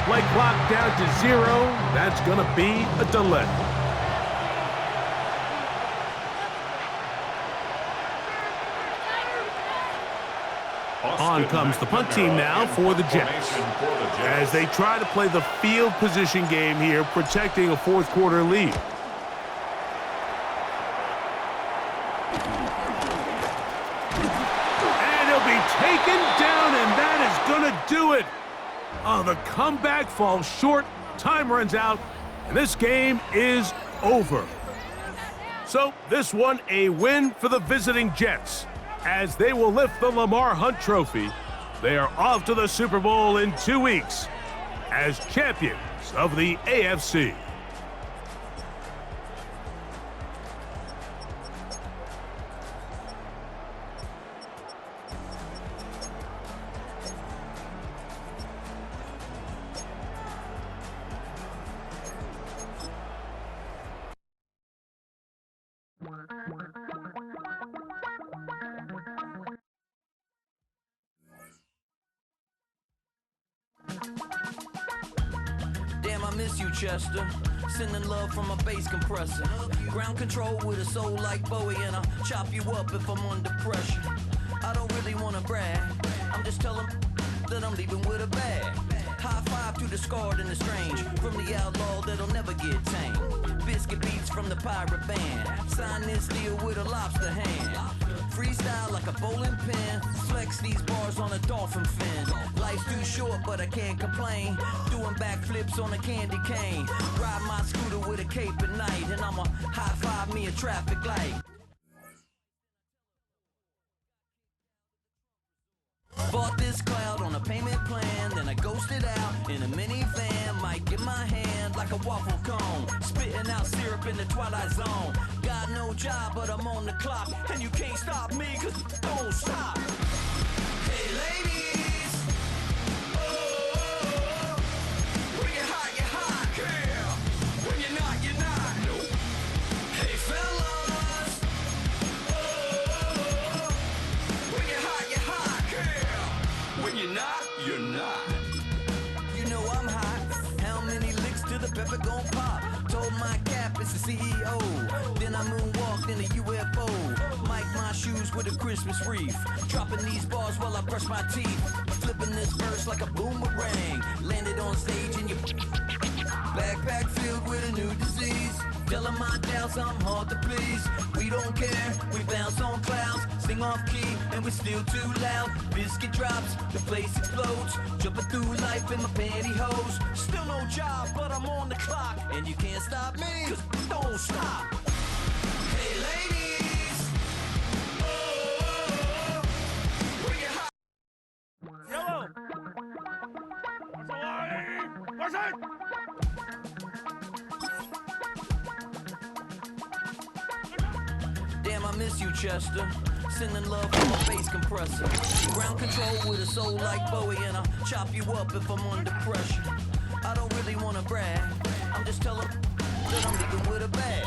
Play clock down to 0. That's going to be a delay. On comes the punt team now for the Jets, as they try to play the field position game here, protecting a fourth quarter lead. And he'll be taken down, and that is going to do it. Oh, the comeback falls short, time runs out, and this game is over. So this one a win for the visiting Jets, as they will lift the Lamar Hunt Trophy. They are off to the Super Bowl in 2 weeks as champions of the AFC. Damn, I miss you, Chester. Sending love from a bass compressor. Ground control with a soul like Bowie, and I'll chop you up if I'm under pressure. I don't really wanna brag, I'm just telling that I'm leaving with a bag. High five to the scarred and the strange, from the outlaw that'll never get tamed. Biscuit beats from the pirate band, sign this deal with a lobster hand. Freestyle like a bowling pin, flex these bars on a dolphin fin. Life's too short, but I can't complain. Doing backflips on a candy cane. Ride my scooter with a cape at night, and I'ma high five me a traffic light. Bought this cloud on a payment plan, then I ghosted out in a minivan. Might get my hand like a waffle cone, spitting out syrup in the twilight zone. Got no job, but I'm on the clock, and you can't stop me, cause don't stop. Hey ladies, oh, when you're hot, yeah. When you're not, you're not. Nope. Hey fellas, oh, when you're hot, yeah. When you're not, you're not. You know I'm hot. How many licks till the pepper gon' pop? Told my cap it's the CEO. Then I moonwalked in a UFO. Mic my shoes with a Christmas wreath. Dropping these bars while I brush my teeth. Flipping this verse like a boomerang. Landed on stage in your backpack filled with a new disease. Telling my doubts I'm hard to please. We don't care, we bounce on clouds. Sing off key and we're still too loud. Biscuit drops, the place explodes. Jumping through life in my pantyhose. Still no job, but I'm on the clock. And you can't stop me, cause don't stop. Hey ladies, oh, when you're hot. Yellow! What's it? Damn, I miss you, Chester. Sending love from a bass compressor. Ground control with a soul like Bowie, and I'll chop you up if I'm under pressure. I don't really wanna brag, I'm just telling that I'm leaving with a bag.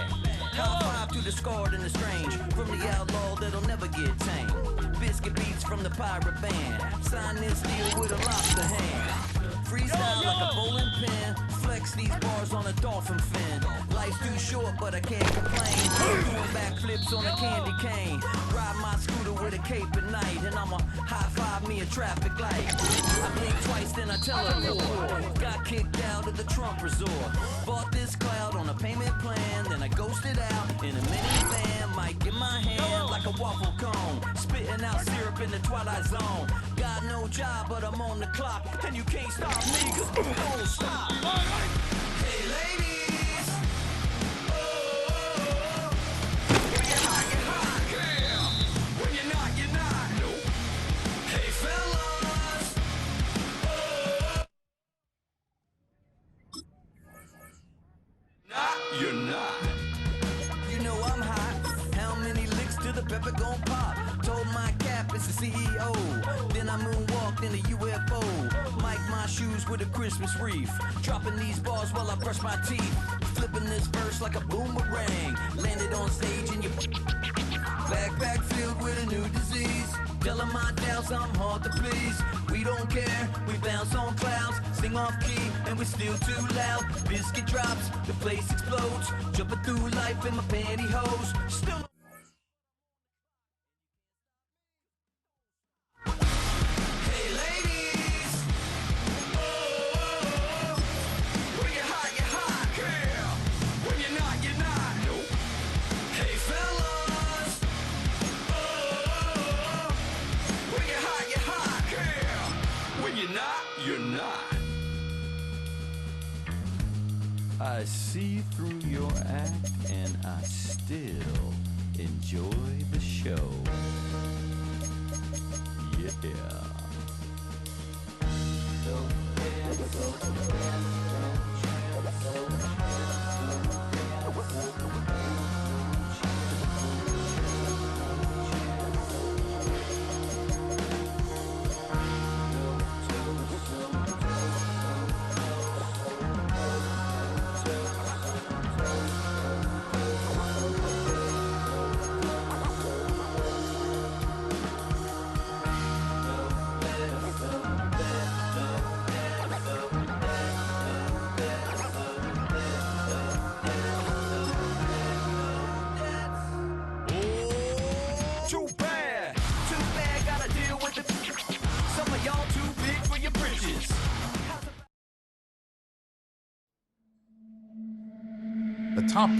High five to the scarred and the strange, from the outlaw that'll never get tamed. Biscuit beats from the pirate band, sign this deal with a lobster hand. Freestyle like a bowling pin, flex these bars on a dolphin fin. Life's too short, but I can't complain. Doing backflips on a candy cane. Ride my scooter with a cape at night, and I'ma high five me a traffic light. I blink twice, then I tell her more. Got kicked out of the Trump resort. Bought this cloud on a payment plan, then I ghosted out in a minivan. Might get my hand like a waffle cone, spitting out syrup in the twilight zone. Got no job, but I'm on the clock, and you can't stop me, cause don't stop. Hey ladies, oh, when you're hot, yeah. When you're not, you're not. Nope. Hey fellas, oh, not, you're not. You know I'm hot. How many licks till the pepper gon' pop? Told my cap it's the CEO. Then I moonwalked in a UFO. Mic my shoes with a Christmas wreath. Dropping these bars while I brush my teeth. Flipping this verse like a boomerang. Landed on stage in your backpack filled with a new disease. Telling my doubts I'm hard to please. We don't care, we bounce on clouds. Sing off key and we're still too loud. Biscuit drops, the place explodes. Jumping through life in my pantyhose. Still. Hey ladies, oh, when you're hot, girl. When you're not, you're not. Nope. Hey fellas, oh, when you're hot, girl. When you're not, you're not. I see through your act and I still enjoy the show. Yeah. Too bad, gotta deal with it. Some of y'all too big for your britches. The top.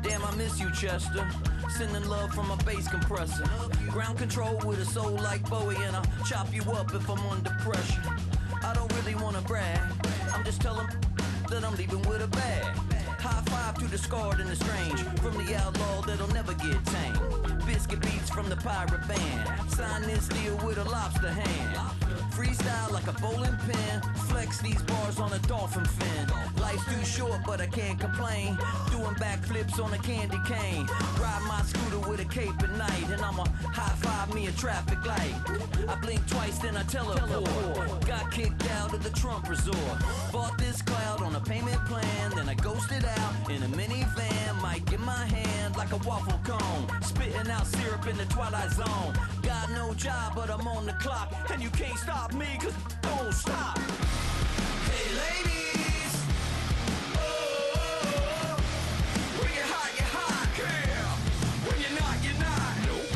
Damn, I miss you, Chester. Sending love from a bass compressor. Ground control with a soul like Bowie, and I'll chop you up if I'm under pressure. I don't really wanna brag, I'm just telling that I'm leaving with a bag. High five to the scarred and the strange, from the outlaw that'll never get tamed. Biscuit beats from the pirate band, sign this deal with a lobster hand. Freestyle like a bowling pin, flex these bars on a dolphin fin. Life's too short but I can't complain, doing backflips on a candy cane. Ride my scooter with a cape at night, and I'ma high five me a traffic light. I blink twice then I teleport, got kicked out of the Trump resort. Bought this cloud on a payment plan, then I ghosted out in a minivan. Mic in my hand like a waffle cone, spitting out syrup in the twilight zone. Got no job but I'm on the clock, and you can't stop me cause don't stop. Hey ladies, oh, when you're hot, girl. When you're not, you're not. Nope.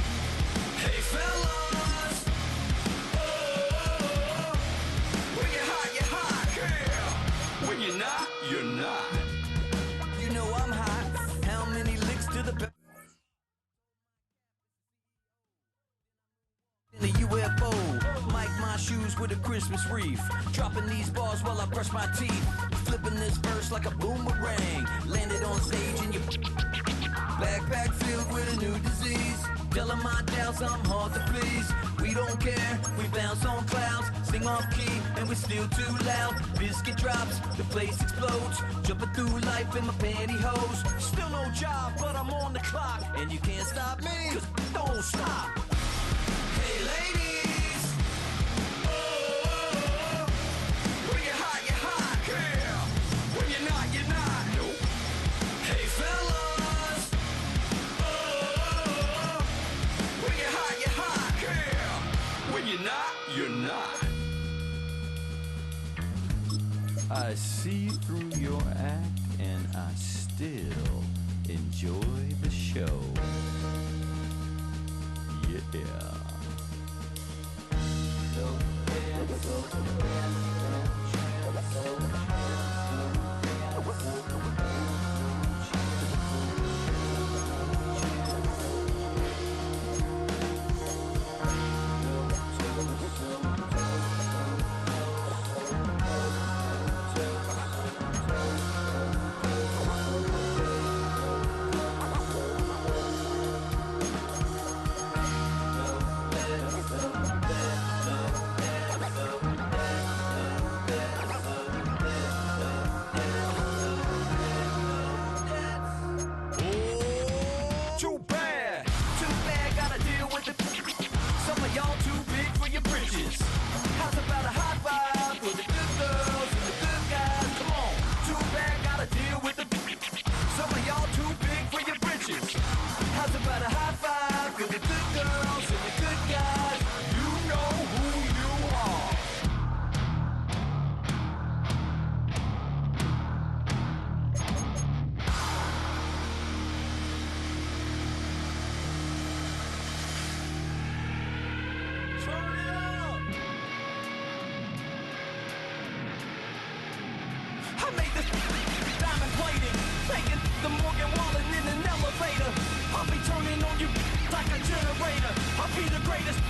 Hey fellas, oh, when you're hot, girl. When you're not, you're not. You know I'm hot. How many licks to the back? In the UFO, mic my shoes with a Christmas wreath. Dropping these bars while I brush my teeth. Flipping this verse like a boomerang. Landed on stage in your backpack filled with a new disease. Telling my doubts I'm hard to please. We don't care, we bounce on clouds. Sing off key and we're still too loud. Biscuit drops, the place explodes. Jumping through life in my pantyhose. Still no job, but I'm on the clock. And you can't stop me, cause don't stop. Hey ladies, oh, when you're hot, girl. When you're not, you're not. Nope. Hey fellas, oh, when you're hot, girl. When you're not, you're not. I see through your act and I still enjoy the show. Yeah. made this diamond plated, taking the Morgan Wallen in an elevator. I'll be turning on you like a generator. I'll be the greatest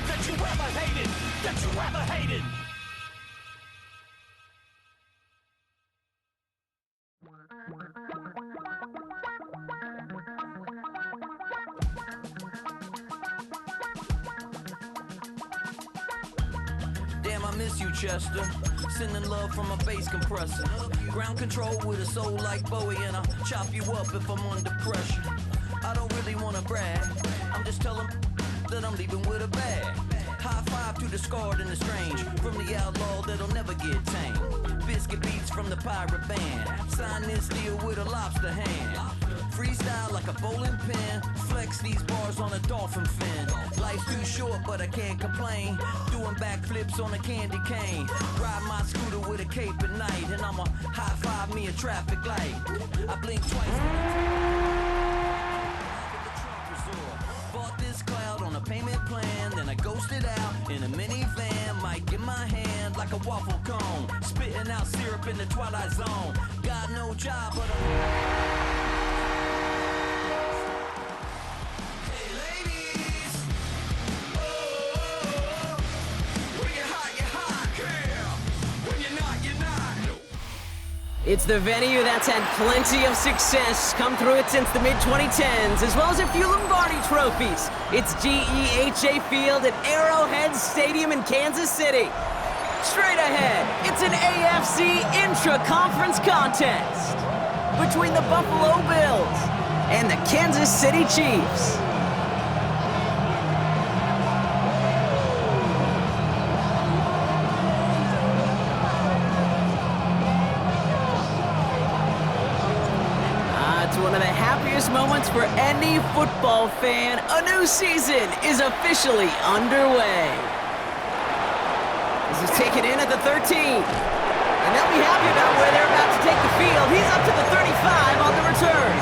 that you ever hated, that you ever hated. Damn, I miss you, Chester. Sending love from a bass compressor. Ground control with a soul like Bowie, and I'll chop you up if I'm under pressure. I don't really wanna brag, I'm just telling that I'm leaving with a bag. High five to the scarred and the strange, from the outlaw that'll never get tamed. Biscuit beats from the pirate band, sign this deal with a lobster hand. Freestyle like a bowling pin, flex these bars on a dolphin fin. Life's too short, but I can't complain. Doing backflips on a candy cane. Ride my scooter with a cape at night, and I'ma high five me a traffic light. I blink twice. Bought this cloud on a payment plan, then I ghosted out in a minivan. Mic in my hand like a waffle cone, spitting out syrup in the twilight zone. Got no job, but hey ladies, oh, when you're hot, yeah. When you're not, you're not. It's the venue that's had plenty of success come through it since the mid-2010s, as well as a few Lombardi trophies. It's GEHA Field at Arrowhead Stadium in Kansas City. Straight ahead, it's an AFC intra-conference contest between the Buffalo Bills and the Kansas City Chiefs. One of the happiest moments for any football fan. A new season is officially underway. This is taken in at the 13. And they'll be happy about where they're about to take the field. He's up to the 35 on the return.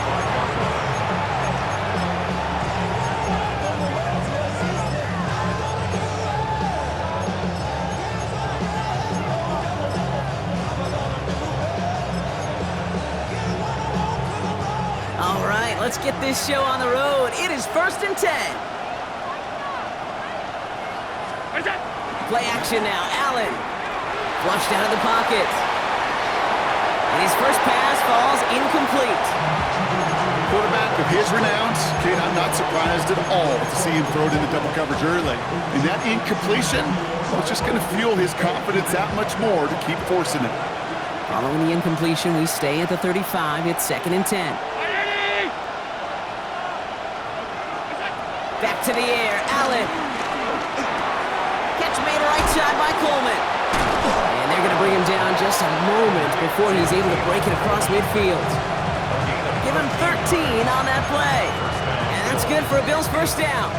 All right, let's get this show on the road. It is 1st and 10. Play action now. Allen flushed out of the pocket. And his first pass falls incomplete. Quarterback of his renowns, kid, I'm not surprised at all to see him throw it into double coverage early. And that incompletion, well, it's just going to fuel his confidence that much more to keep forcing it. Following the incompletion, we stay at the 35. It's 2nd and 10. Back to the air, Allen. Catch made right side by Coleman. And they're going to bring him down just a moment before he's able to break it across midfield. Give him 13 on that play. And that's good for a Bills first down.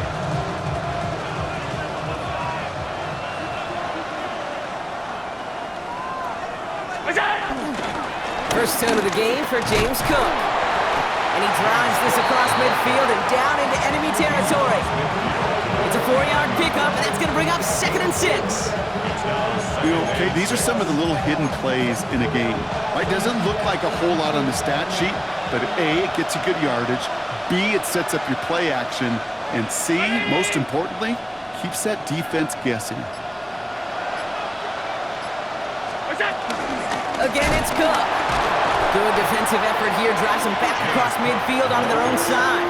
First tone of the game for James Cook. And he drives this across midfield and down into enemy territory. It's a 4-yard pickup, and that's going to bring up 2nd and 6. You know, okay, these are some of the little hidden plays in a game. Right? Doesn't look like a whole lot on the stat sheet, but A, it gets you good yardage. B, it sets up your play action. And C, most importantly, keeps that defense guessing. Again, it's Cook. Good defensive effort here, drives them back across midfield onto their own side.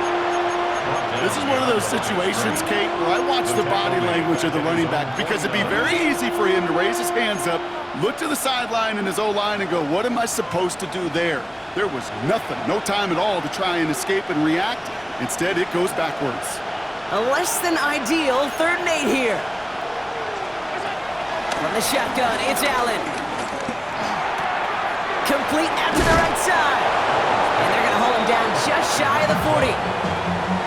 This is one of those situations, Kate, where I watch the body language of the running back because it'd be very easy for him to raise his hands up, look to the sideline in his O-line and go, what am I supposed to do there? There was nothing, no time at all to try and escape and react. Instead, it goes backwards. A less than ideal 3rd and 8 here. From the shotgun, it's Allen. Complete out to the right side. And they're going to hold him down just shy of the 40.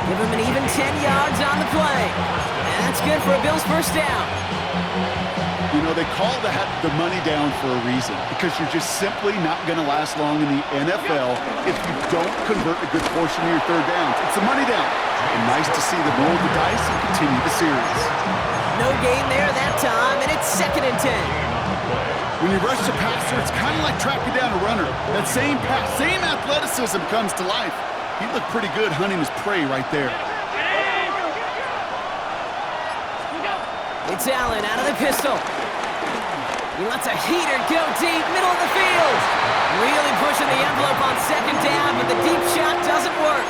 Give him an even 10 yards on the play. And that's good for a Bills first down. You know, they call that the money down for a reason, because you're just simply not going to last long in the NFL if you don't convert a good portion of your 3rd downs. It's the money down. And nice to see them roll the dice and continue the series. No gain there that time, and it's 2nd and 10. When you rush the passer, it's kind of like tracking down a runner. That same pass, same athleticism comes to life. He looked pretty good hunting his prey right there. It's Allen out of the pistol. He lets a heater go deep, middle of the field. Really pushing the envelope on second down, but the deep shot doesn't work.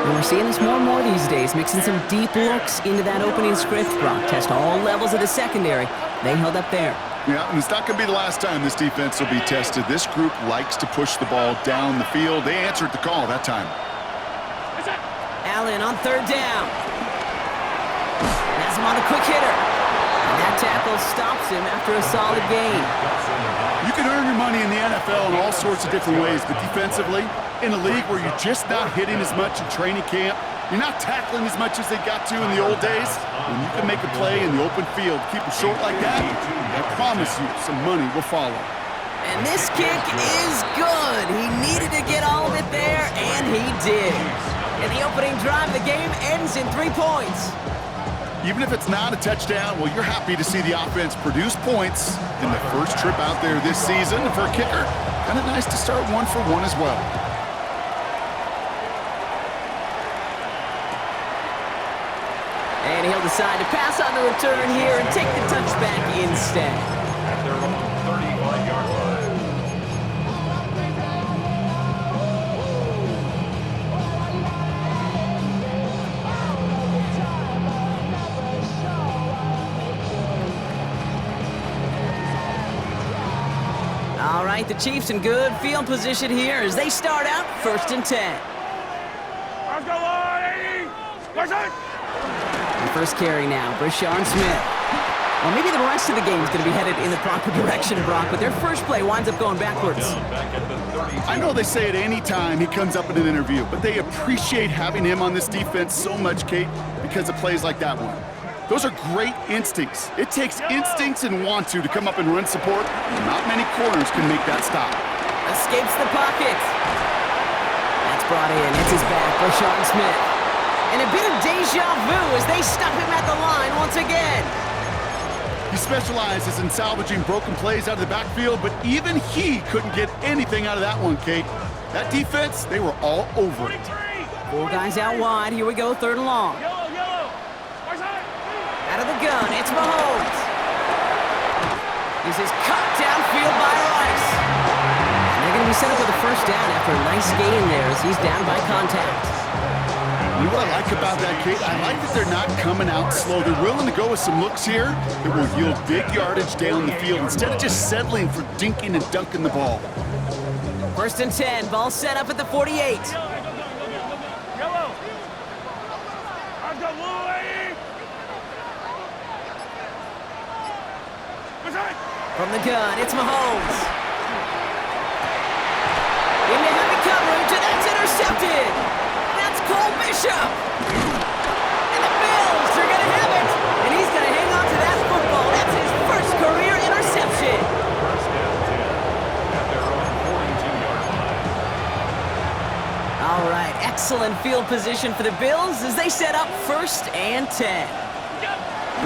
And we're seeing this more and more these days, mixing some deep looks into that opening script. Brock test all levels of the secondary. They held up there. Yeah, and it's not going to be the last time this defense will be tested. This group likes to push the ball down the field. They answered the call that time. Allen on third down. Has him on a quick hitter. And that tackle stops him after a solid gain. You can earn your money in the NFL in all sorts of different ways, but defensively, in a league where you're just not hitting as much in training camp, you're not tackling as much as they got to in the old days, when you can make a play in the open field, keep it short like that, I promise you some money will follow. And this kick is good. He needed to get all of it there, and he did. In the opening drive, the game ends in 3 points. Even if it's not a touchdown, well, you're happy to see the offense produce points in the first trip out there this season. And for a kicker, kind of nice to start 1 for 1 as well. And he'll decide to pass on the return here and take the touchback instead. At their own 35-yard line. All right, the Chiefs in good field position here as they start out 1st and 10. Let's go, Lloyd! What's it? The first carry now, Brashawn Smith. Well, maybe the rest of the game is going to be headed in the proper direction, Brock, but their first play winds up going backwards. I know they say it any time he comes up in an interview, but they appreciate having him on this defense so much, Kate, because of plays like that one. Those are great instincts. It takes instincts and want to come up and run support. Not many corners can make that stop. Escapes the pocket. That's brought in. It's his back, Brashawn Smith. And a bit of deja vu as they stop him at the line once again. He specializes in salvaging broken plays out of the backfield, but even he couldn't get anything out of that one, Kate. That defense, they were all over it. 4 guys out wide. Here we go, 3rd and long. Out of the gun, it's Mahomes. This is cut downfield by Rice. And they're going to be set up with a first down after a nice gain there as he's down by contact. You know what I like about that, Kate? I like that they're not coming out slow. They're willing to go with some looks here that will yield big yardage down the field instead of just settling for dinking and dunking the ball. 1st and 10, ball set up at the 48. From the gun, it's Mahomes. Into heavy coverage, and that's intercepted. That's Cole Bishop. And the Bills are going to have it. And he's going to hang on to that football. That's his first career interception. First down 10 at their own 42-yard line. All right, excellent field position for the Bills as they set up 1st and 10.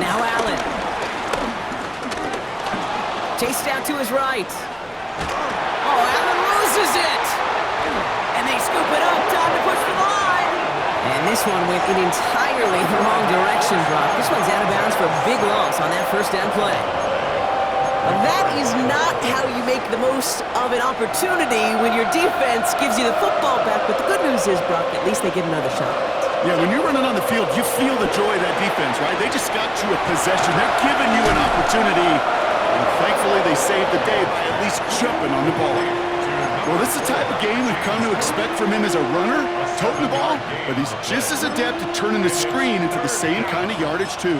Now Allen. Chased out to his right. Oh, Allen loses it! And they scoop it up, time to push for the line. And this one went in entirely the wrong direction, Brock. This one's out of bounds for a big loss on that first down play. But that is not how you make the most of an opportunity when your defense gives you the football back. But the good news is, Brock, at least they get another shot. Yeah, when you're running on the field, you feel the joy of that defense, right? They just got you a possession. They're giving you an opportunity. And thankfully, they saved the day by at least jumping on the ball. Well, this is the type of game we've come to expect from him as a runner, toting the ball, but he's just as adept at turning the screen into the same kind of yardage, too.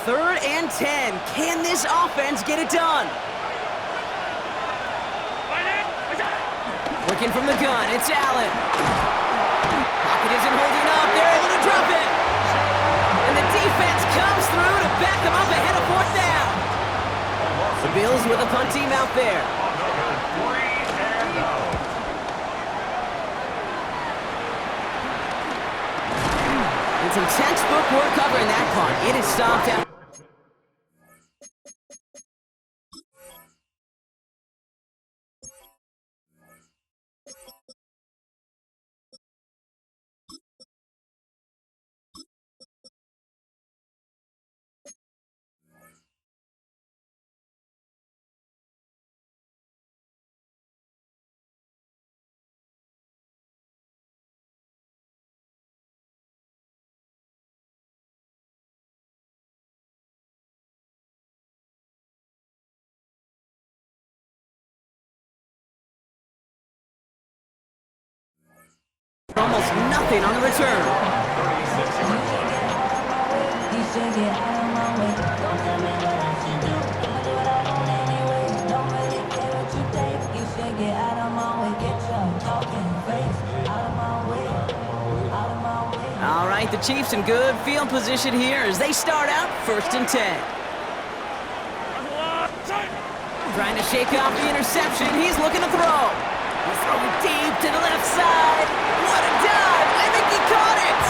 3rd and 10. Can this offense get it done? Looking from the gun, it's Allen. Pocket isn't holding up. They're able to drop it. And the defense comes through to back them up ahead of 4th down. The Bills with a punt team out there. And some textbook work covering that punt. It is stopped out. nothing on the return. 36. All right, the Chiefs in good field position here as they start out 1st and 10. Trying to shake off the interception. He's looking to throw. He's throwing deep to the left side. What a dive. I think he caught it.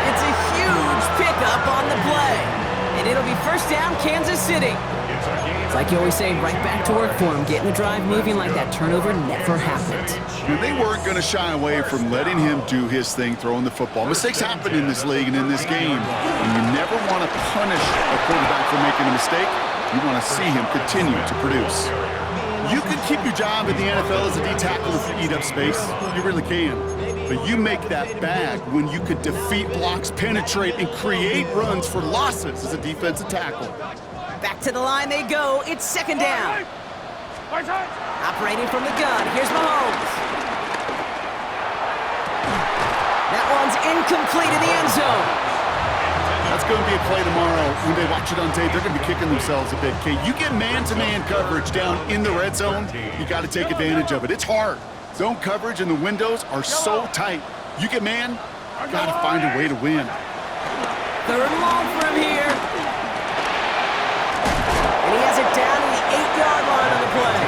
It's a huge pickup on the play. And it'll be 1st down, Kansas City. It's like you always say, right back to work for him. Getting the drive moving like that turnover never happened. And they weren't going to shy away from letting him do his thing, throwing the football. Mistakes happen in this league and in this game. And you never want to punish a quarterback for making a mistake. You want to see him continue to produce. You can keep your job in the NFL as a D-tackle if you eat up space. You really can. But you make that bag when you could defeat blocks, penetrate, and create runs for losses as a defensive tackle. Back to the line they go. It's 2nd down. Operating from the gun. Here's Mahomes. That one's incomplete in the end zone. That's going to be a play tomorrow. When they watch it on tape, they're going to be kicking themselves a bit. Okay, you get man-to-man coverage down in the red zone, you got to take advantage of it. It's hard. Zone coverage and the windows are so tight. You get man, got to find a way to win. 3rd and long for him here. And he has it down to the 8-yard line on the play.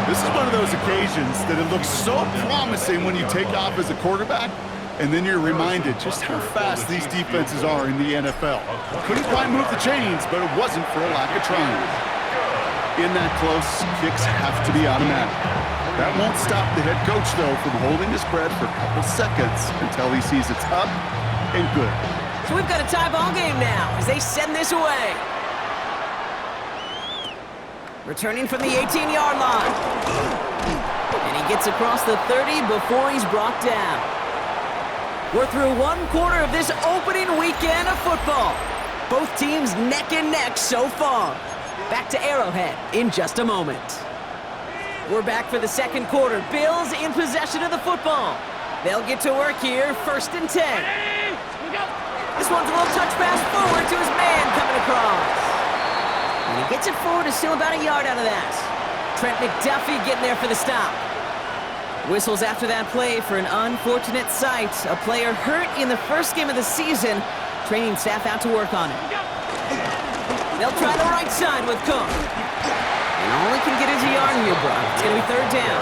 This is one of those occasions that it looks so promising when you take off as a quarterback, and then you're reminded just how fast these defenses are in the NFL. Couldn't quite move the chains, but it wasn't for a lack of trying. In that close, kicks have to be automatic. That won't stop the head coach, though, from holding his breath for a couple seconds until he sees it's up and good. So we've got a tie ball game now as they send this away. Returning from the 18-yard line. And he gets across the 30 before he's brought down. We're through 1 quarter of this opening weekend of football. Both teams neck and neck so far. Back to Arrowhead in just a moment. We're back for the 2nd quarter. Bills in possession of the football. They'll get to work here, 1st and 10. This one's a little touch pass forward to his man coming across. And he gets it forward, is still about a yard out of that. Trent McDuffie getting there for the stop. Whistles after that play for an unfortunate sight. A player hurt in the 1st game of the season. Training staff out to work on it. They'll try the right side with Cook. And all he can get is a yard here, Brock. It's going to be 3rd down.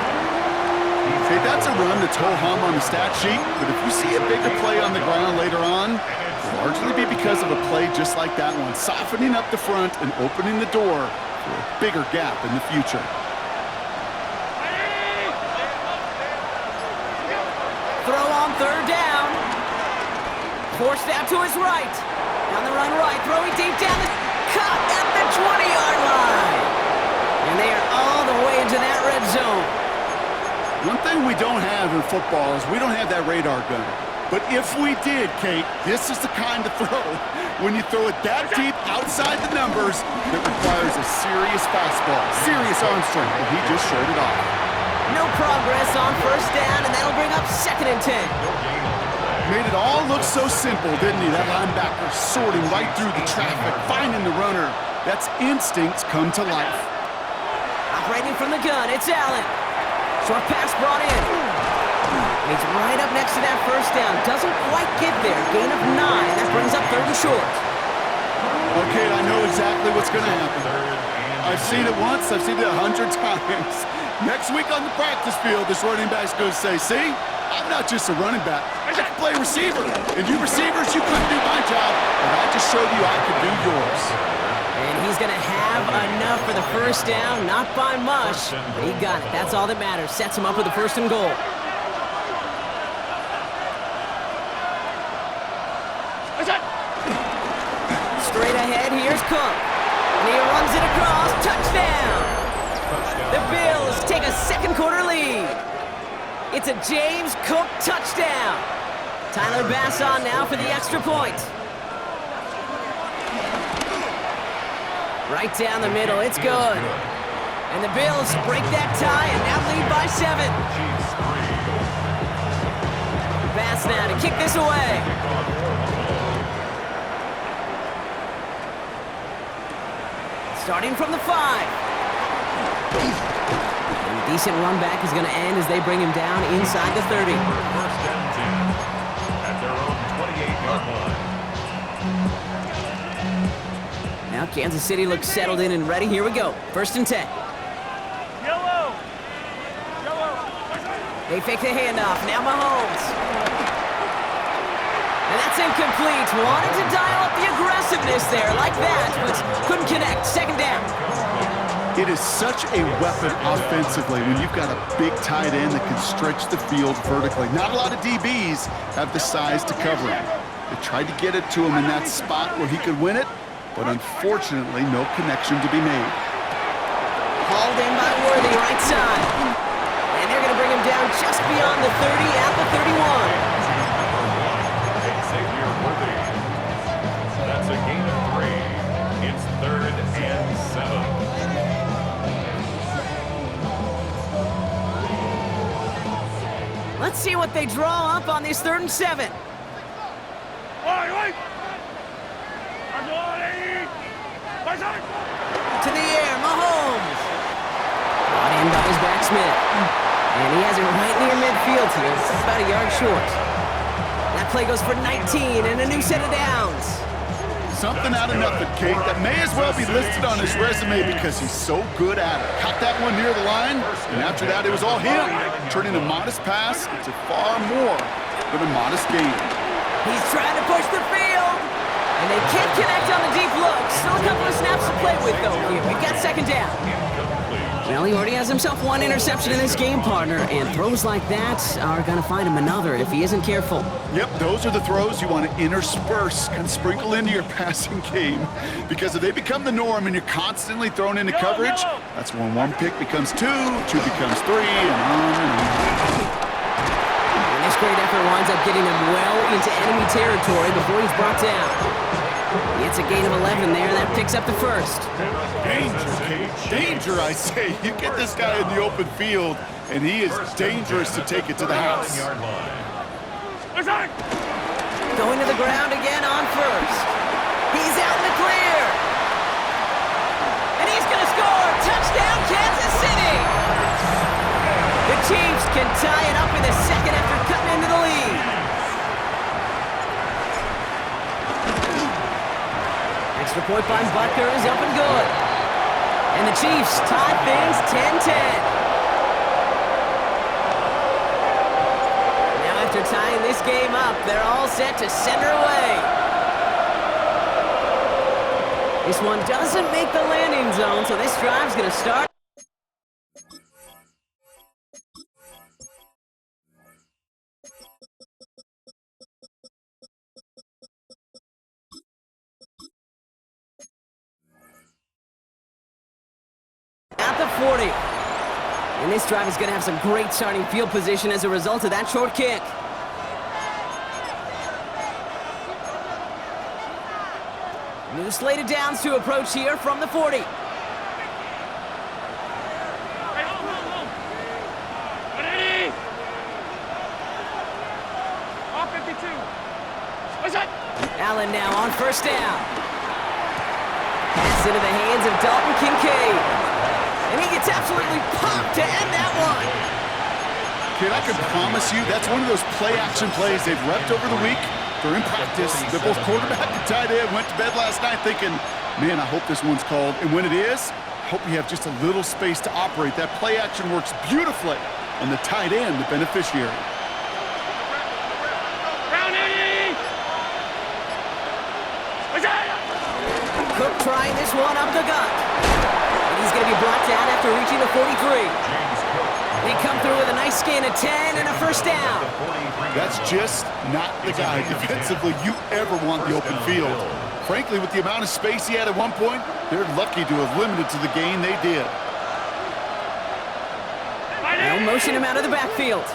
Hey, that's a run that's ho-hum on the stat sheet, but if you see a bigger play on the ground later on, it'll largely be because of a play just like that one, softening up the front and opening the door for a bigger gap in the future. Throw on 3rd down. Forced out to his right. Down the run right, throwing deep down the... Caught at the 20-yard line. And they are all the way into that red zone. One thing we don't have in football is we don't have that radar gun. But if we did, Kate, this is the kind of throw when you throw it that deep outside the numbers that requires a serious fastball, serious arm strength, and he just showed it off. No progress on 1st down, and that'll bring up 2nd and 10. Made it all look so simple, didn't he? That linebacker sorting right through the traffic, finding the runner. That's instincts come to life. Operating from the gun, it's Allen. Short pass brought in. And he's right up next to that 1st down. Doesn't quite get there. Gain of 9. That brings up 3rd and short. Okay, I know exactly what's going to happen. I've seen it once. I've seen it 100 times. Next week on the practice field, this running back's going to say, see, I'm not just a running back. I can play receiver. And you receivers, you couldn't do my job, but I just showed you I could do yours. And he's going to have enough for the 1st down. Not by much, but he got it. That's all that matters. Sets him up with the 1st and goal. Straight ahead, here's Cook. And he runs it across. Touchdown! The Bills take a 2nd quarter lead. It's a James Cook touchdown. Tyler Bass on now for the extra point. Right down the middle, it's good. And the Bills break that tie and now lead by 7. now to kick this away. Starting from the 5. And a decent run back is going to end as they bring him down inside the 30. First and 10 at their own 28-yard line. Now Kansas City looks settled in and ready. Here we go. First and 10. They fake the handoff. Now Mahomes. And that's incomplete. Wanted to dial up the aggressiveness there like that, but couldn't connect. Second down. It is such a weapon offensively when you've got a big tight end that can stretch the field vertically. Not a lot of DBs have the size to cover him. They tried to get it to him in that spot where he could win it, but unfortunately, no connection to be made. Hauled in by Worthy, right side. And they're going to bring him down just beyond the 30 at the 31. Xavier Worthy. That's a gain of 3. It's 3rd and 7. Let's see what they draw up on this 3rd and 7. To the air, Mahomes. Brought in by his back Smith. And he has it right near midfield here. It's about a yard short. That play goes for 19 and a new set of downs. Something out of nothing, Kate, that may as well be listed on his resume because he's so good at it. Caught that one near the line, and after that, it was all him. Turning a modest pass into far more than a modest gain. He's trying to push the field. And they can't connect on the deep look. Still a couple of snaps to play with, though, here. We've got second down. Well, he already has himself one interception in this game, partner, and throws like that are going to find him another if he isn't careful. Yep, those are the throws you want to intersperse, kind of sprinkle into your passing game, because if they become the norm and you're constantly thrown into coverage, that's when one pick becomes 2, 2 becomes 3, and on and on. And this great effort winds up getting him well into enemy territory before he's brought down. It's a gain of 11 there. That picks up the first. Danger, Kate. Danger, I say. You get this guy in the open field, and he is dangerous to take it to the house. Going to the ground again on first. He's out in the clear. And he's going to score. Touchdown, Kansas City. The Chiefs can tie it up in the second after cutting into the lead. Extra point by Butker is up and good. And the Chiefs tie things 10-10. Now after tying this game up, they're all set to send her away. This one doesn't make the landing zone, so this drive's going to start. At the 40. And this drive is going to have some great starting field position as a result of that short kick. New slated downs to approach here from the 40. Allen now on first down. Pass into the hands of Dalton Kincaid. And he gets absolutely popped to end that one. Kid, I can promise you that's one of those play-action plays they've repped over the week. They're in practice. They're both quarterback and tight end. Went to bed last night thinking, man, I hope this one's called. And when it is, I hope we have just a little space to operate. That play-action works beautifully, and the tight end, the beneficiary. Cook trying this one up the gut. And he's going to be brought down after reaching the 43. They come through with a nice gain of 10 and a first down. That's just not the guy defensively you ever want the open field. Frankly, with the amount of space he had at one point, they're lucky to have limited to the gain they did. They'll motion him out of the backfield.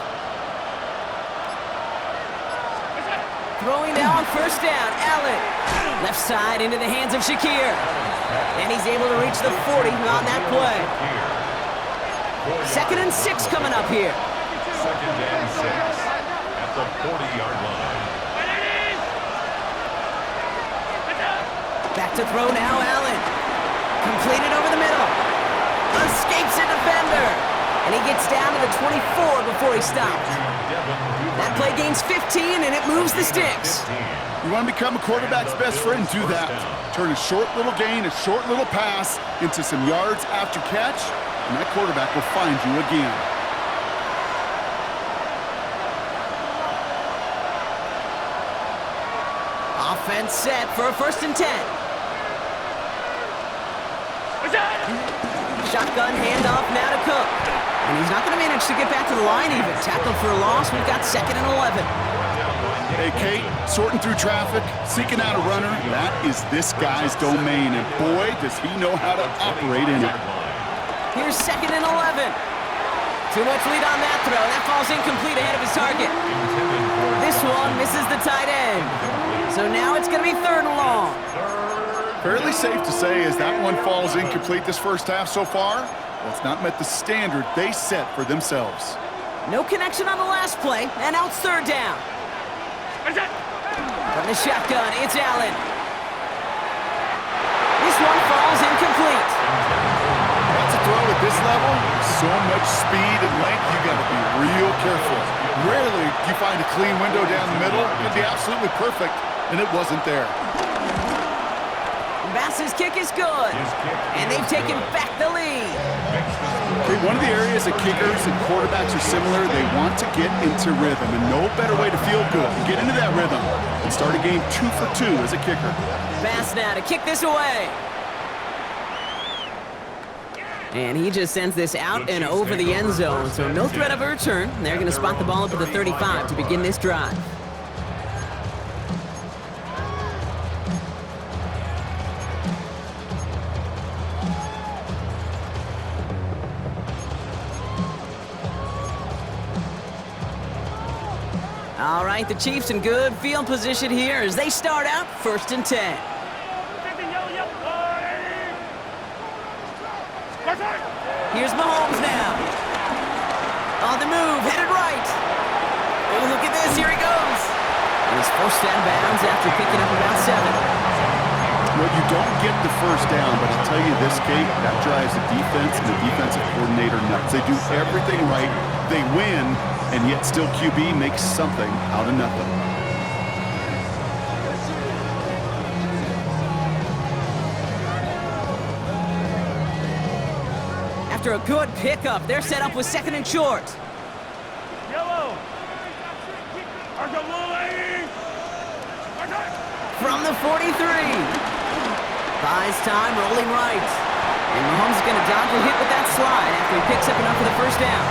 Throwing now on first down, Allen. Left side into the hands of Shakir. And he's able to reach the 40 on that play. 2nd and 6 coming up here. 2nd and 6 at the 40-yard line. Back to throw now, Allen. Completed over the middle. Escapes a defender. And he gets down to the 24 before he stopped. That play gains 15, and it moves the sticks. You want to become a quarterback's best friend, do that. Turn a short little gain, a short little pass into some yards after catch, and that quarterback will find you again. Offense set for a 1st and 10. Shotgun handoff now to Cook. And he's not going to manage to get back to the line even. Tackled for a loss. We've got 2nd and 11. Hey, Kate, sorting through traffic, seeking out a runner, that is this guy's domain, and boy, does he know how to operate in it. Here's 2nd and 11. Too much lead on that throw. That falls incomplete ahead of his target. This one misses the tight end. So now it's going to be 3rd and long. Fairly safe to say as that one falls incomplete this first half so far, well, it's not met the standard they set for themselves. No connection on the last play, and now it's 3rd down. From the shotgun, it's Allen. This one falls incomplete. That's a throw at this level. So much speed and length, you got to be real careful. Rarely do you find a clean window down the middle. It could be absolutely perfect, and it wasn't there. Bass's kick is good, and they've taken back the lead. Okay, one of the areas that kickers and quarterbacks are similar, they want to get into rhythm, and no better way to feel good. Get into that rhythm and start a game 2 for 2 as a kicker. Bass now to kick this away. And he just sends this out and over the end zone, so no threat of a return. They're going to spot the ball up at the 35 to begin this drive. All right, the Chiefs in good field position here as they start out 1st and 10. Here's Mahomes now. On the move, headed right. Oh, look at this, here he goes. And he's forced out of bounds after picking up about 7. Well, you don't get the first down, but I'll tell you this, Kate, that drives the defense and the defensive coordinator nuts. They do everything right, they win, and yet still QB makes something out of nothing. After a good pickup, they're set up with 2nd and short. From the 43. Buys time, rolling right. And Mahomes is going to dodge a hit with that slide after he picks up enough for the 1st down.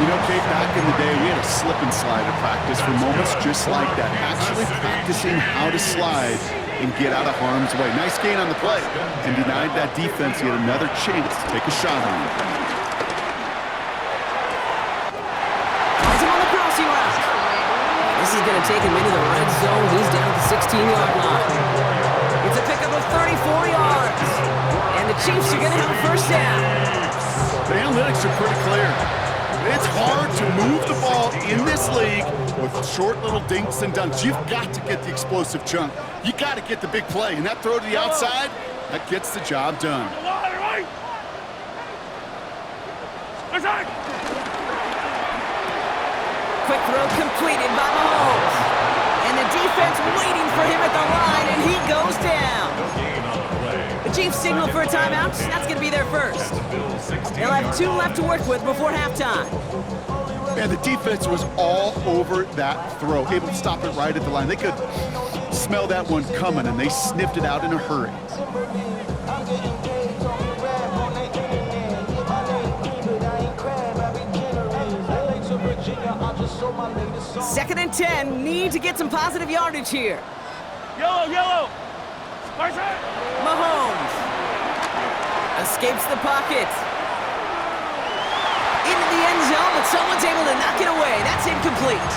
You know, Kate, back in the day, we had a slip and slide at practice for moments just like that. Actually practicing how to slide and get out of harm's way. Nice gain on the play, and denied that defense yet another chance to take a shot on him. Finds him on the crossing route. This is going to take him into the red zone. He's down at the 16-yard line. It's a pickup of 34 yards. And the Chiefs are going to have a 1st down. The analytics are pretty clear. It's hard to move the ball in this league with short little dinks and dunks. You've got to get the explosive chunk. You got to get the big play. And that throw to the outside, that gets the job done. Quick throw completed by Mahomes. And the defense waiting for him at the line, and he goes down. The Chiefs signal for a timeout. That's going to be their first. They'll have 2 left to work with before halftime. Man, the defense was all over that throw, able to stop it right at the line. They could smell that one coming, and they sniffed it out in a hurry. 2nd and 10, need to get some positive yardage here. Yellow! Mahomes escapes the pocket. Into the end zone, but someone's able to knock it away. That's incomplete.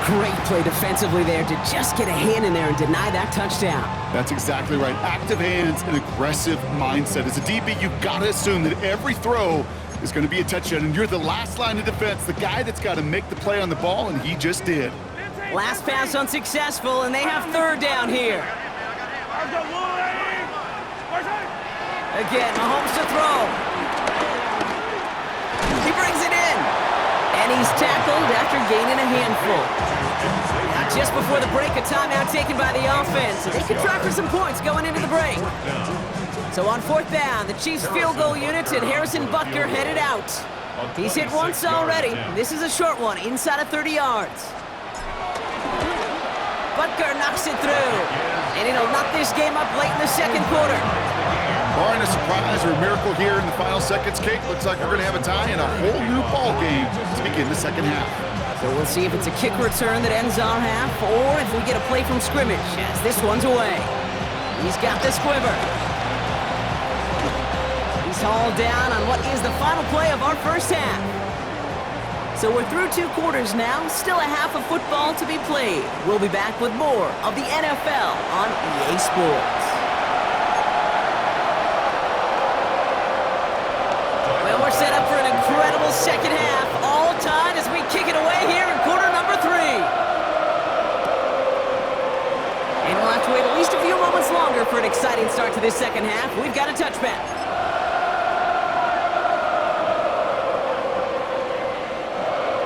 Great play defensively there to just get a hand in there and deny that touchdown. That's exactly right. Active hands and aggressive mindset. As a DB, you've got to assume that every throw is going to be a touchdown, and you're the last line of defense, the guy that's got to make the play on the ball, and he just did. Last pass unsuccessful, and they have third down here. Again, Mahomes to throw. He brings it in. And he's tackled after gaining a handful. Now, just before the break, a timeout taken by the offense. They could try for some points going into the break. So on fourth down, the Chiefs field goal unit and Harrison Butker headed out. He's hit once already. This is a short one, inside of 30 yards. Butker knocks it through. And it'll knock this game up late in the second quarter. Barring a surprise or a miracle here in the final seconds, Kate, looks like we're going to have a tie and a whole new ball game to begin the second half. So we'll see if it's a kick return that ends our half, or if we get a play from scrimmage, as this one's away. He's got the squiver. He's hauled down on what is the final play of our first half. So we're through 2 quarters now, still a half of football to be played. We'll be back with more of the NFL on EA Sports. Well, we're set up for an incredible second half, all tied as we kick it away here in quarter number 3. And we'll have to wait at least a few moments longer for an exciting start to this second half. We've got a touchback.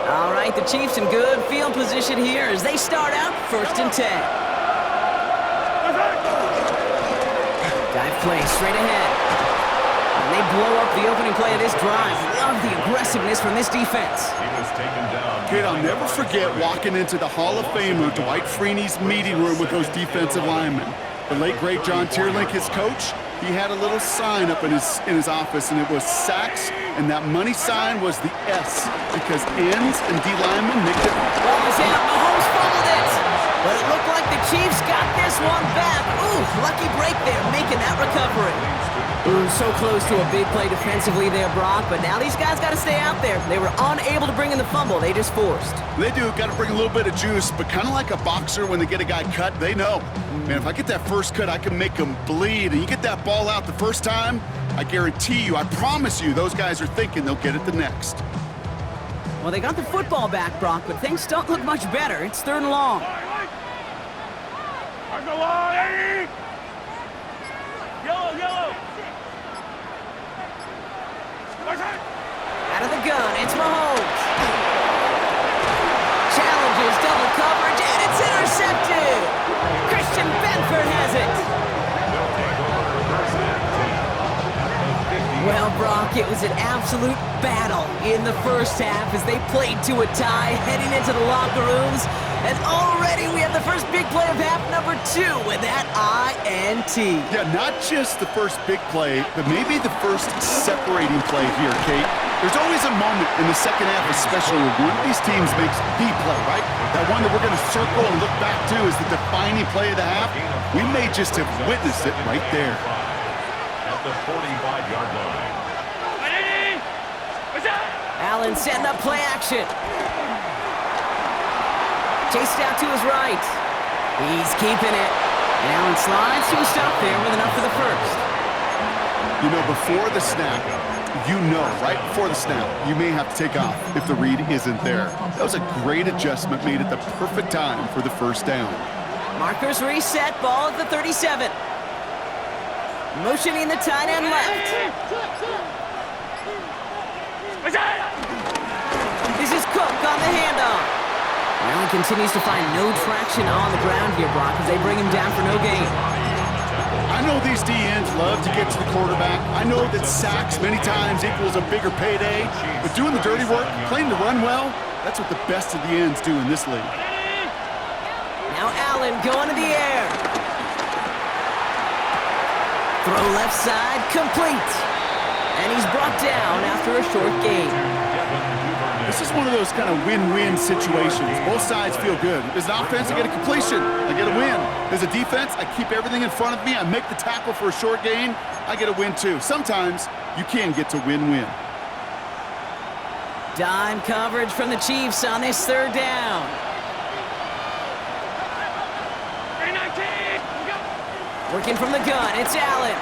All right, the Chiefs in good field position here as they start out 1st and 10. Dive play straight ahead. And they blow up the opening play of this drive. Love the aggressiveness from this defense. He was taken down. Kate, I'll never forget walking into the Hall of Famer Dwight Freeney's meeting room with those defensive linemen. The late, great John Tierlink, his coach, he had a little sign up in his office, and it was sacks, and that money sign was the S, because ends and D linemen make it. Ball is out. Mahomes fumbled it. But it looked like the Chiefs got this one back. Ooh, lucky break there, making that recovery. Ooh, so close to a big play defensively there, Brock, but now these guys got to stay out there. They were unable to bring in the fumble. They just forced. They do, got to bring a little bit of juice, but kind of like a boxer when they get a guy cut, they know. Man, if I get that first cut, I can make them bleed. And you get that ball out the first time, I guarantee you, I promise you, those guys are thinking they'll get it the next. Well, they got the football back, Brock, but things don't look much better. It's 3rd and long. Yellow. Out of the gun, it's Mahomes. Challenges double coverage, and it's intercepted. Christian Benford has it. Well, Brock, it was an absolute battle in the first half as they played to a tie, heading into the locker rooms. And already we have the first big play of half number 2 with that INT. Yeah, not just the first big play, but maybe the first separating play here, Kate. There's always a moment in the second half, especially when one of these teams makes the play, right? That one that we're going to circle and look back to is the defining play of the half. We may just have witnessed it right there. At the 45-yard line. Allen setting up play action. Chased out to his right. He's keeping it. And Allen slides to a stop there with enough for the first. You know, before the snap, right before the snap, you may have to take off if the read isn't there. That was a great adjustment made at the perfect time for the first down. Markers reset, ball at the 37. Motioning the tight end left. This is Cook on the handoff. Allen continues to find no traction on the ground here, Brock, as they bring him down for no gain. I know these DNs love to get to the quarterback. I know that sacks many times equals a bigger payday, but doing the dirty work, playing the run well, that's what the best of the ends do in this league. Now Allen going to the air. Throw left side, complete. And he's brought down after a short gain. This is one of those kind of win-win situations. Both sides feel good. As an offense, I get a completion. I get a win. As a defense, I keep everything in front of me. I make the tackle for a short gain. I get a win, too. Sometimes you can get to win-win. Dime coverage from the Chiefs on this 3rd down. Working from the gun, it's Allen.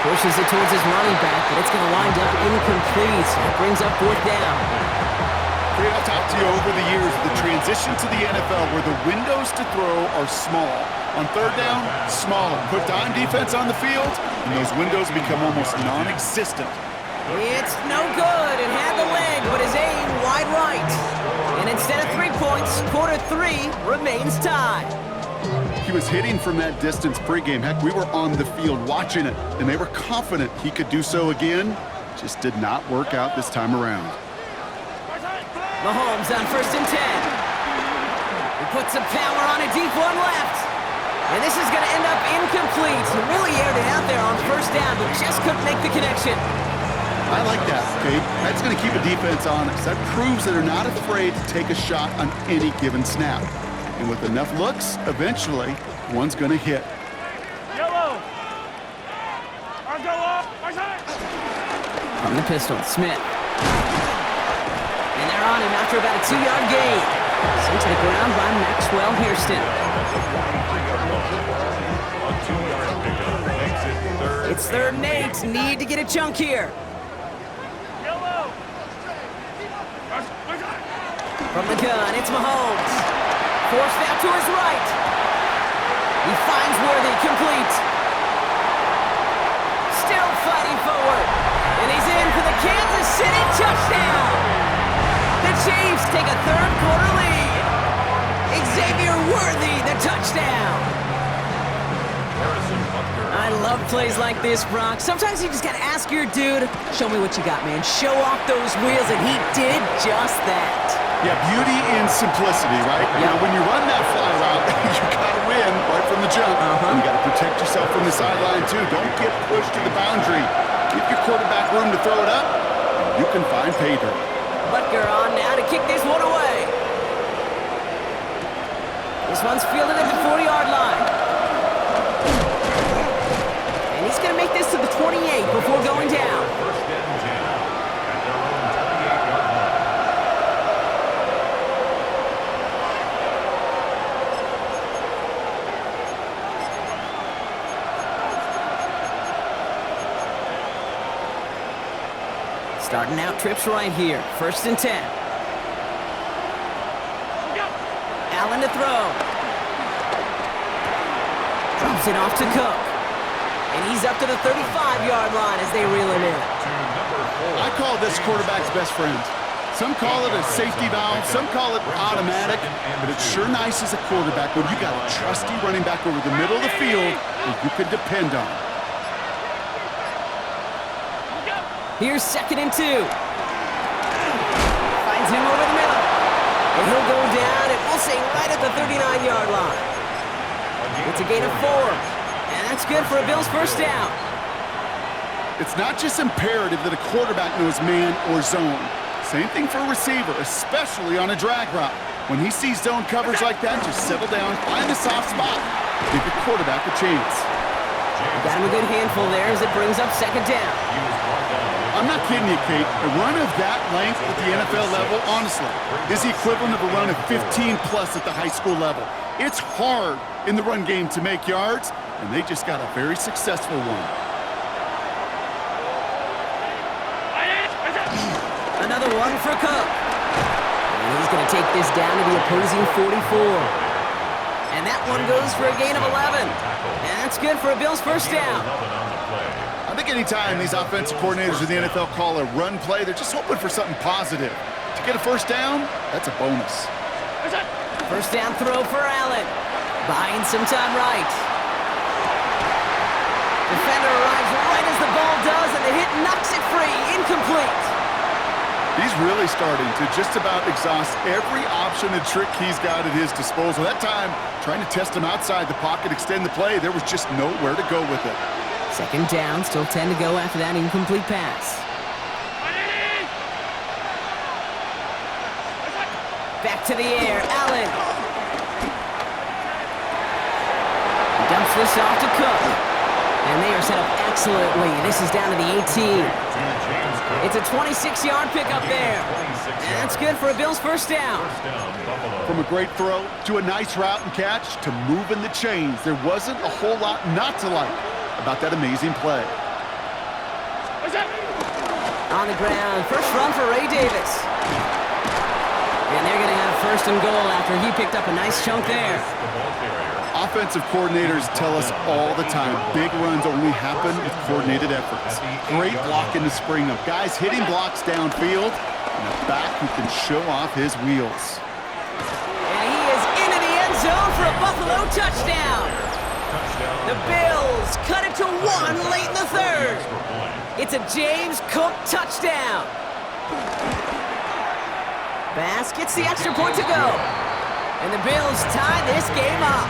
Pushes it towards his running back, but it's going to wind up incomplete. It brings up 4th down. Great, I'll talk to you over the years, the transition to the NFL where the windows to throw are small. On 3rd down, smaller. Put dime defense on the field, and those windows become almost non-existent. It's no good. It had the leg, but his aim wide right. And instead of 3 points, quarter 3 remains tied. He was hitting from that distance pregame. Heck, we were on the field watching it, and they were confident he could do so again. Just did not work out this time around. Mahomes on 1st and 10. He puts some power on a deep one left. And this is going to end up incomplete. He really aired it out there on 1st down, but just couldn't make the connection. I like that, Kate. That's going to keep a defense honest. That proves that they're not afraid to take a shot on any given snap. And with enough looks, eventually, one's going to hit. Yellow! From the pistol, Smith. And they're on him after about a 2-yard gain. Sent to the ground by Maxwell Hairston. A 2-yard pickup makes it 3rd. It's 3rd and 8. Need to get a chunk here. Yellow! From the gun, it's Mahomes. Forced out to his right. He finds Worthy, complete. Still fighting forward. And he's in for the Kansas City touchdown. The Chiefs take a 3rd quarter lead. Xavier Worthy, the touchdown. I love plays like this, Brock. Sometimes you just gotta ask your dude, show me what you got, man. Show off those wheels, and he did just that. Yeah, beauty in simplicity, right? Yeah. You know, when you run that fly route, you gotta win right from the jump. You gotta protect yourself from the sideline, too. Don't get pushed to the boundary. Give your quarterback room to throw it up, and you can find pay dirt. Butker on now to kick this one away. This one's fielded at the 40-yard line. And he's going to make this to the 28 before going down. 1st and 10 at their own 28-yard line. Starting out trips right here. 1st and 10. Allen to throw. Drops it off to Cook. And he's up to the 35-yard line as they reel him in. I call this quarterback's best friend. Some call it a safety valve, some call it automatic, but it's sure nice as a quarterback when you got a trusty running back over the middle of the field that you can depend on. Here's 2nd and 2. Finds him over the middle. And he'll go down, and we'll say right at the 39-yard line. It's a gain of 4. And that's good for a Bills 1st down. It's not just imperative that a quarterback knows man or zone. Same thing for a receiver, especially on a drag route. When he sees zone coverage like that, just settle down, find a soft spot, give your quarterback a chance. Got him a good handful there as it brings up 2nd down. I'm not kidding you, Kate. A run of that length at the NFL level, honestly, is the equivalent of a run of 15-plus at the high school level. It's hard in the run game to make yards, and they just got a very successful one. Another one for Cook. And he's going to take this down to the opposing 44. And that one goes for a gain of 11. And that's good for a Bills 1st down. I think anytime these offensive coordinators in the NFL call a run play, they're just hoping for something positive. To get a 1st down, that's a bonus. 1st down throw for Allen. Buying some time right. Defender arrives right as the ball does, and the hit knocks it free. Incomplete. He's really starting to just about exhaust every option and trick he's got at his disposal. That time, trying to test him outside the pocket, extend the play, there was just nowhere to go with it. 2nd down, still 10 to go after that incomplete pass. Back to the air, Allen. He dumps this off to Cook. And they are set up excellently. This is down to the 18. It's a 26-yard pickup there. And that's good for a Bills 1st down. From a great throw to a nice route and catch to moving the chains, there wasn't a whole lot not to like about that amazing play. On the ground, first run for Ray Davis. And they're going to have first and goal after he picked up a nice chunk there. Offensive coordinators tell us all the time, big runs only happen with coordinated efforts. Great blocking to spring up. Guys hitting blocks downfield, and a back who can show off his wheels. And he is into the end zone for a Buffalo touchdown. The Bills cut it to 1 late in the third. It's a James Cook touchdown. Bass gets the extra point to go. And the Bills tie this game up.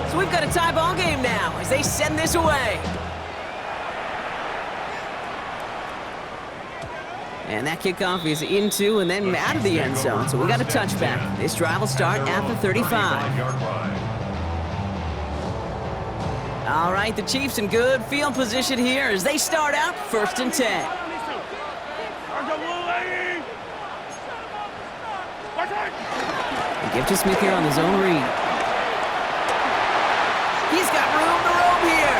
So we've got a tie ball game now as they send this away. And that kickoff is into and then out of the end zone. So we got a touchback. This drive will start at the 35. All right, the Chiefs in good field position here as they start out 1st and 10. They give to Smith here on the zone read. He's got room to roam here.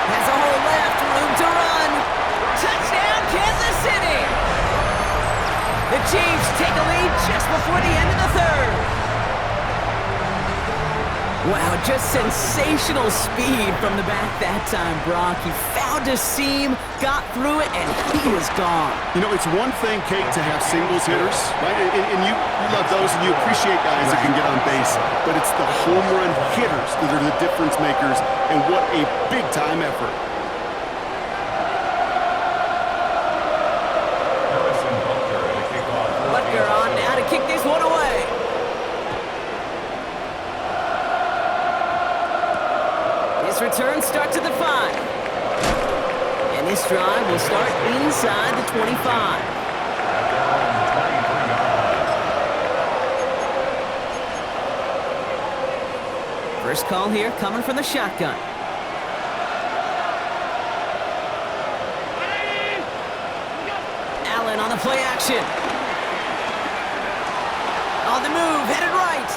Has a hole left, room to run. Touchdown, Kansas City! The Chiefs take a lead just before the end of the third. Wow, just sensational speed from the back that time, Brock. He found a seam, got through it, and he was gone. You know, it's one thing, Kate, to have singles hitters, right? And you love those, and you appreciate guys that can get on base. But it's the home run hitters that are the difference makers, and what a big-time effort. Butker on now to kick this one away. Return start to the 5. And this drive will start inside the 25. First call here coming from the shotgun. Allen on the play action. On the move, headed right.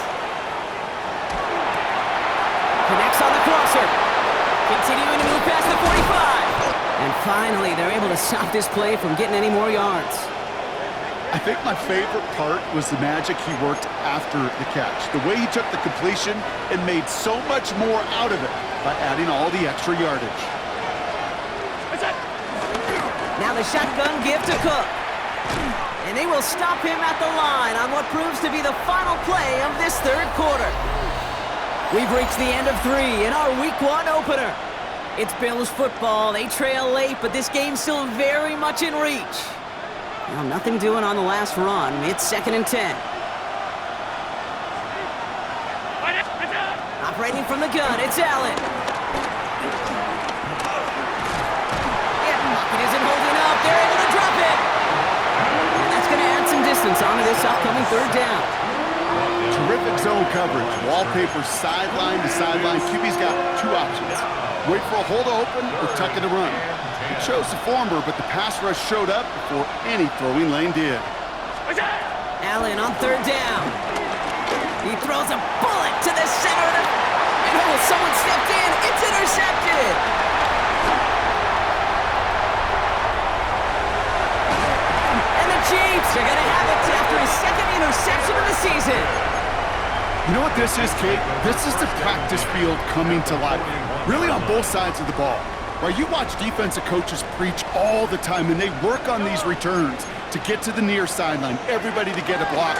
Connects on the crosser. Continuing to move past the 45. And finally, they're able to stop this play from getting any more yards. I think my favorite part was the magic he worked after the catch. The way he took the completion and made so much more out of it by adding all the extra yardage. Now the shotgun give to Cook. And they will stop him at the line on what proves to be the final play of this third quarter. We've reached the end of 3 in our Week 1 opener. It's Bills football. They trail late, but this game's still very much in reach. Well, nothing doing on the last run. It's 2nd and 10. Operating from the gun, it's Allen. Yeah, pocket isn't holding up. They're able to drop it. And that's going to add some distance onto this upcoming 3rd down. Terrific zone coverage. Wallpaper sideline to sideline. QB's got 2 options. Wait for a hole to open or tuck it to run. He chose the former, but the pass rush showed up before any throwing lane did. Allen on 3rd down. He throws a bullet to the center of the... And oh, someone stepped in. It's intercepted. And the Chiefs are going to have it after his 2nd interception of the season. You know what this is, Kate? This is the practice field coming to life. Really on both sides of the ball. Right, you watch defensive coaches preach all the time, and they work on these returns to get to the near sideline, everybody to get a block.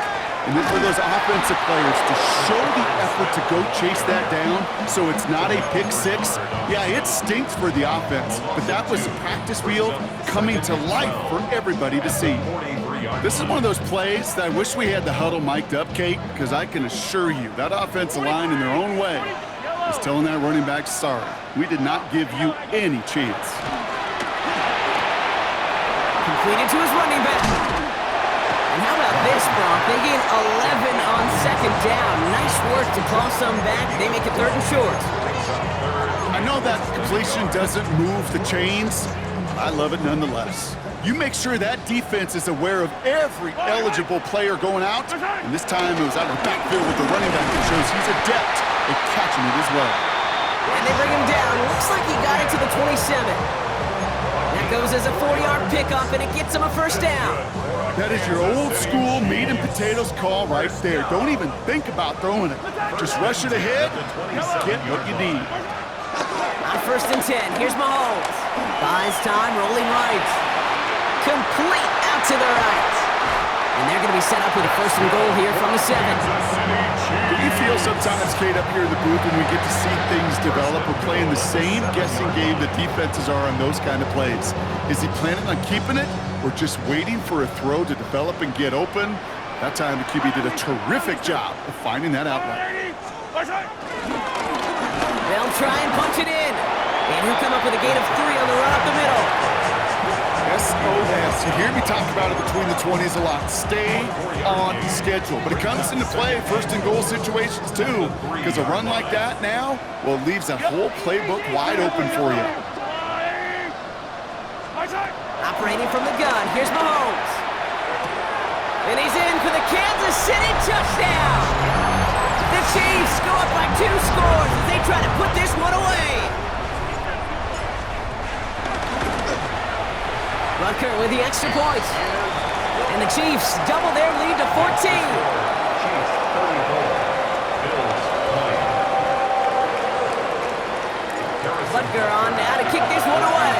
And then for those offensive players to show the effort to go chase that down so it's not a pick 6. Yeah, it stinks for the offense, but that was the practice field coming to life for everybody to see. This is one of those plays that I wish we had the huddle mic'd up, Kate, because I can assure you that offensive line in their own way is telling that running back, sorry, we did not give you any chance. Completed to his running back. And how about this, Brock? They gain 11 on 2nd down. Nice work to claw some back. They make it 3rd and short. I know that completion doesn't move the chains, but I love it nonetheless. You make sure that defense is aware of every eligible player going out. And this time it was out of the backfield with the running back that shows he's adept at catching it as well. And they bring him down. Looks like he got it to the 27. That goes as a 40-yard pickup, and it gets him a first down. That is your old school meat and potatoes call right there. Don't even think about throwing it. Just rush it ahead and get what you need. On 1st and 10, here's Mahomes. Buys time, rolling right. Complete out to the right. And they're going to be set up with a 1st and goal here from the 7. Do you feel sometimes, Kate, up here in the booth when we get to see things develop? We're playing the same guessing game that defenses are on those kind of plays. Is he planning on keeping it or just waiting for a throw to develop and get open? That time the QB did a terrific job of finding that outlet. They'll try and punch it in. And he'll come up with a gain of 3 on the run up the middle. SOS. You hear me talk about it between the 20s a lot. Stay on schedule. But it comes into play 1st and goal situations too, because a run like that now, well, leaves that whole playbook wide open for you. Operating from the gun, here's Mahomes. And he's in for the Kansas City touchdown. The Chiefs go up by 2 scores as they try to put this one away. Butker with the extra point. And the Chiefs double their lead to 14. Butker on now to kick this one away.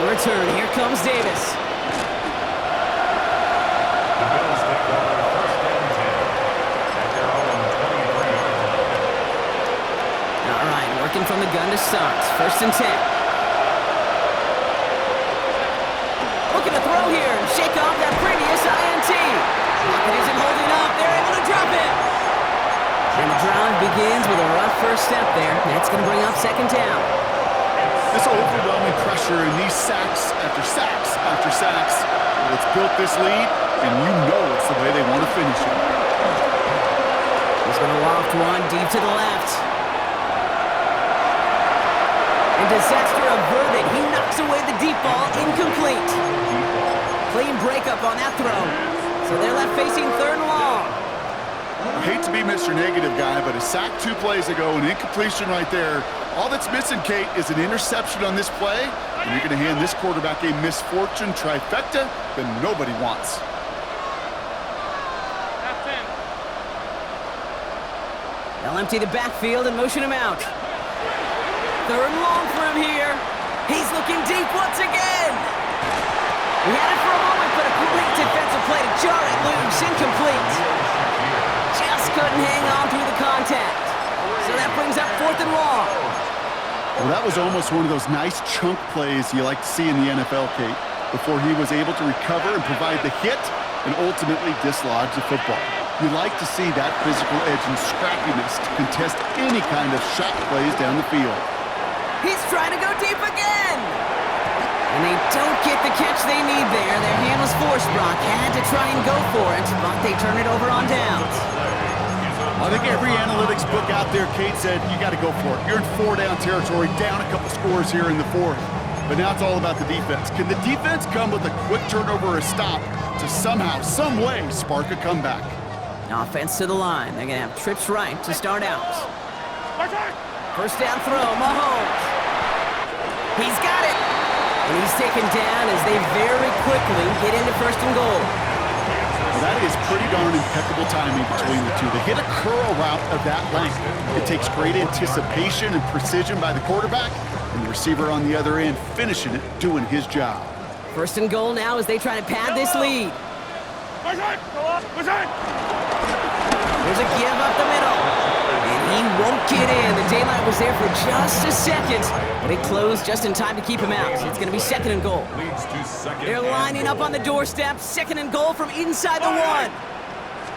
On return, here comes Davis. The Bills take over 1st and 10 at their own 23-yard line. All right, working from the gun to start. 1st and 10. Looking to throw here and shake off that previous INT. Pocket isn't holding up. They're able to drop it. And the drive begins with a rough first step there. That's going to bring up 2nd down. This overwhelming pressure and these sacks after sacks after sacks, well, it's built this lead, and you know it's the way they want to finish it. He's going to loft one deep to the left. And disaster averted. He knocks away the deep ball, incomplete. Clean breakup on that throw. So they're left facing 3rd and long. I hate to be Mr. Negative guy, but a sack 2 plays ago, an incompletion right there. All that's missing, Kate, is an interception on this play, and you're going to hand this quarterback a misfortune trifecta that nobody wants. They'll empty the backfield and motion him out. 3rd and long for him here. He's looking deep once again. He had it for a moment, but a great defensive play to jar it loose. Incomplete. Just couldn't hang on through the contact. So that brings up 4th and long. Well, that was almost one of those nice chunk plays you like to see in the NFL, Kate, before he was able to recover and provide the hit and ultimately dislodge the football. You like to see that physical edge and scrappiness to contest any kind of shot plays down the field. He's trying to go deep again. And they don't get the catch they need there. Their hand was forced. Brock had to try and go for it, but they turn it over on downs. I think every analytics book out there, Kate, said you got to go for it. You're in 4-down territory, down a couple scores here in the 4th. But now it's all about the defense. Can the defense come with a quick turnover or a stop to somehow, some way, spark a comeback? Offense to the line. They're going to have trips right to start out. 1st down throw, Mahomes. He's got it. And he's taken down as they very quickly get into 1st and goal. Well, that is pretty darn impeccable timing between the two. To hit a curl route of that length, it takes great anticipation and precision by the quarterback, and the receiver on the other end finishing it, doing his job. 1st and goal now as they try to pad this lead. There's a give up the middle. And he won't get in. The daylight was there for just a second, but it closed just in time to keep him out. It's going to be 2nd and goal. They're lining up on the doorstep. 2nd and goal from inside the 1.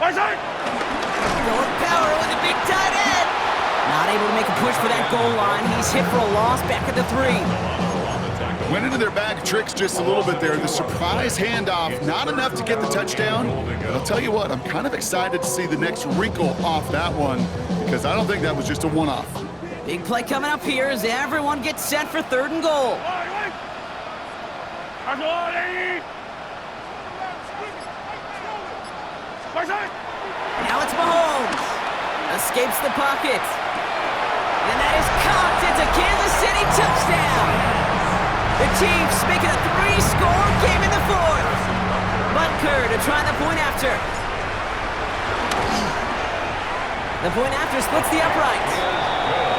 Going power with a big tight end. Not able to make a push for that goal line. He's hit for a loss back at the 3. Went into their bag of tricks just a little bit there. The surprise handoff, not enough to get the touchdown. But I'll tell you what, I'm kind of excited to see the next wrinkle off that one, because I don't think that was just a one-off. Big play coming up here as everyone gets set for 3rd and goal. Now it's Mahomes. Escapes the pocket. And that is caught. It's a Kansas City touchdown. The Chiefs make it a 3-score game in the 4th. Butker to try the point after. The point after splits the upright.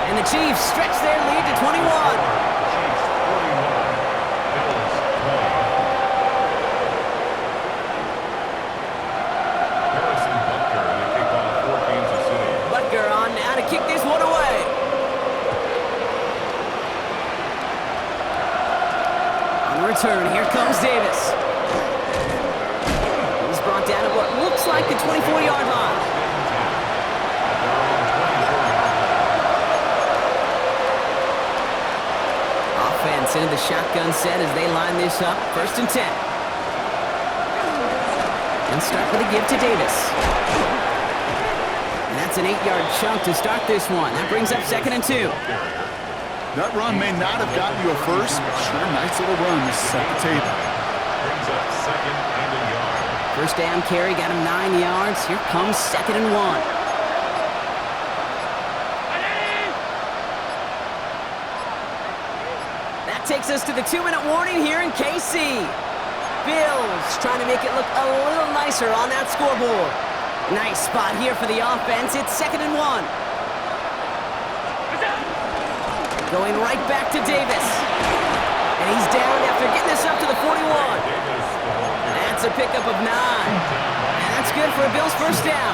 And the Chiefs stretch their lead to 21. Kick this one away. On the return, here comes Davis. He's brought down at what looks like the 24-yard line. Offense into the shotgun set as they line this up. 1st and 10. And start with a give to Davis. That's an 8-yard chunk to start this one. That brings up 2nd and 2. That run may not have gotten you a first, but sure, nice little run to set the table. Brings up 2nd and a yard. First down carry got him 9 yards. Here comes 2nd and 1. That takes us to the 2-minute warning here in KC. Bills trying to make it look a little nicer on that scoreboard. Nice spot here for the offense. It's 2nd and 1. Going right back to Davis. And he's down after getting this up to the 41. That's a pickup of 9. And that's good for a Bills first down.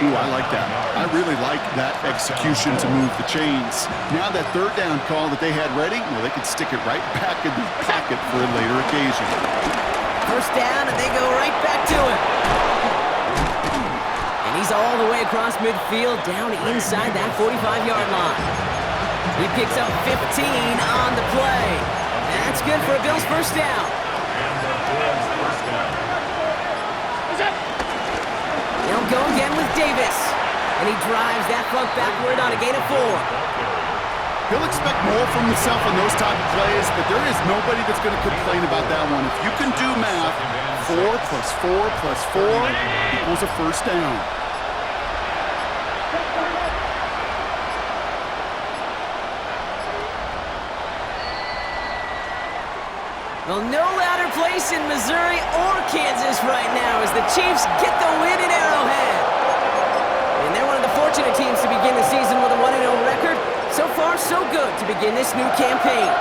Ooh, I like that. I really like that execution to move the chains. Now that 3rd down call that they had ready, well, they could stick it right back in the pocket for a later occasion. First down, and they go right back to it. And he's all the way across midfield, down inside that 45-yard line. He picks up 15 on the play. And that's good for a Bills first down. They'll go again with Davis. And he drives that front backward on a gain of 4. He'll expect more from himself on those type of plays, but there is nobody that's going to complain about that one. If you can do math, 4 plus 4 plus 4 equals a first down. Well, no ladder place in Missouri or Kansas right now as the Chiefs get the win in Arrowhead. And they're one of the fortunate teams to begin the season with a 1-0 record. So far, so good to begin this new campaign.